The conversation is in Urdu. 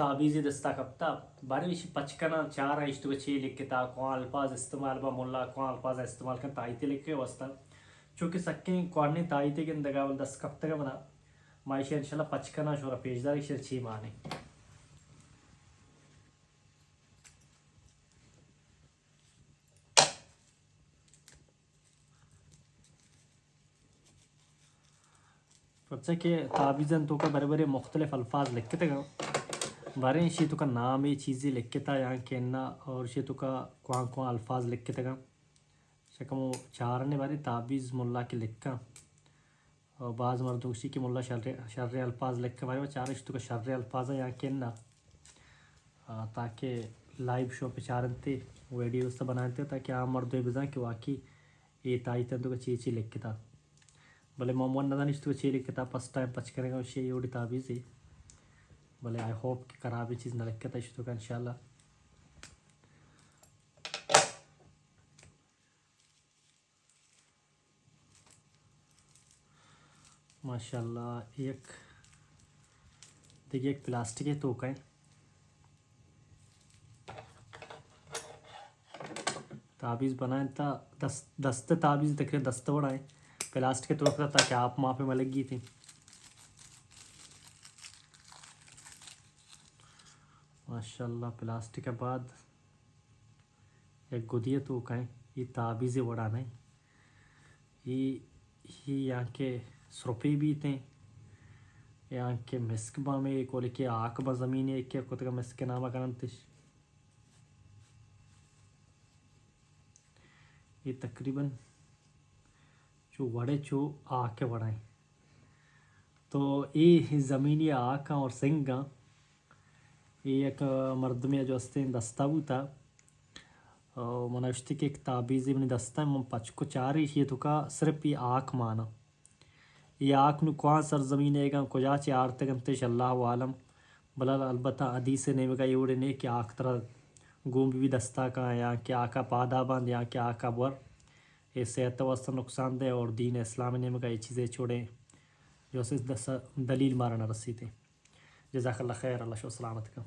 تعبیزی دستا کپتا بارش پچکنا چار اشتو چی لکھتا کون الفاظ استعمال با ملا کون الفاظ استعمال کن تایتے لکھے وستا چونکہ سکیں کوانی تایتے کے اندگاول دس کپتا کا بنا مائشہ انشاءاللہ پچکنا شورا پیجداری شر چی مانے پرچہ کہ تعبیزن تو کا بڑے بڑے مختلف الفاظ لکھتے گا بارے شی تو کا نام یہ چیزیں لکھتا یہاں کہنا اور شی تو کا کون کون الفاظ لکھتے گا شکمو چارنے بارے تعبیز ملا کے لکھا اور بعض مردوشی کی ملا شر الفاظ لکھا بارے وہ چارش تو کا شر الفاظ یہاں کہنا تاکہ لائیو شو پہ چارنتے ویڈیوز تا بناتے تاکہ عام مردوی بزاں کہ واقعی یہ تایتن تو کا چیچی لکھتا بلے مومون ندانش تو چی لکھتا پس ٹائم پچ کرے گا وشی یوڑی تعبیز ہے بلے آئی ہوپ کہ خرابی چیز نہ لکھتا اشتو کا انشاءاللہ ماشاءاللہ ایک دیکھیں ایک پلاسٹک ہے تو کہیں تعبیز بنائیں تا دست تعبیز تقریبا دست بڑھائیں پلاسٹک کے تو رکھتا تاکہ آپ ماں پہ ملک گئی تھی ماشاءاللہ پلاسٹک کے بعد ایک گدیہ تو کہیں یہ تعبیزیں بڑھانا ہے یہ یہاں کے سرپی بھی تھیں یہاں کے مسک با میں ایک اور لکھے آک با زمین ایک کیا کتا کا مسک نامہ کرنتش یہ تقریباً جو وڑے چو آکے وڑائیں تو یہ زمینی آکاں اور سنگاں یہ ایک مرد میں جو استے دستا ہوتا منوشتی کے ایک تعبیزی بنی دستا ہے من پچکو چاری یہ تو کا صرف یہ آک مانا یہ آک نو کوان سرزمین ہے گا کجا چے آرتے گنتش اللہ عالم بلال البتہ حدیث نیمہ کا یہ نے کہ آک طرح گوم بھی دستا کا یا کہ آکا پادا باند یا کہ آکا بور یہ صحت واسطہ نقصان دے اور دین اسلام نیمہ کا یہ چیزیں چھوڑیں جو سے دلیل مارنا رسی تھے جزاک اللہ خیر اللہ شو سلامت کا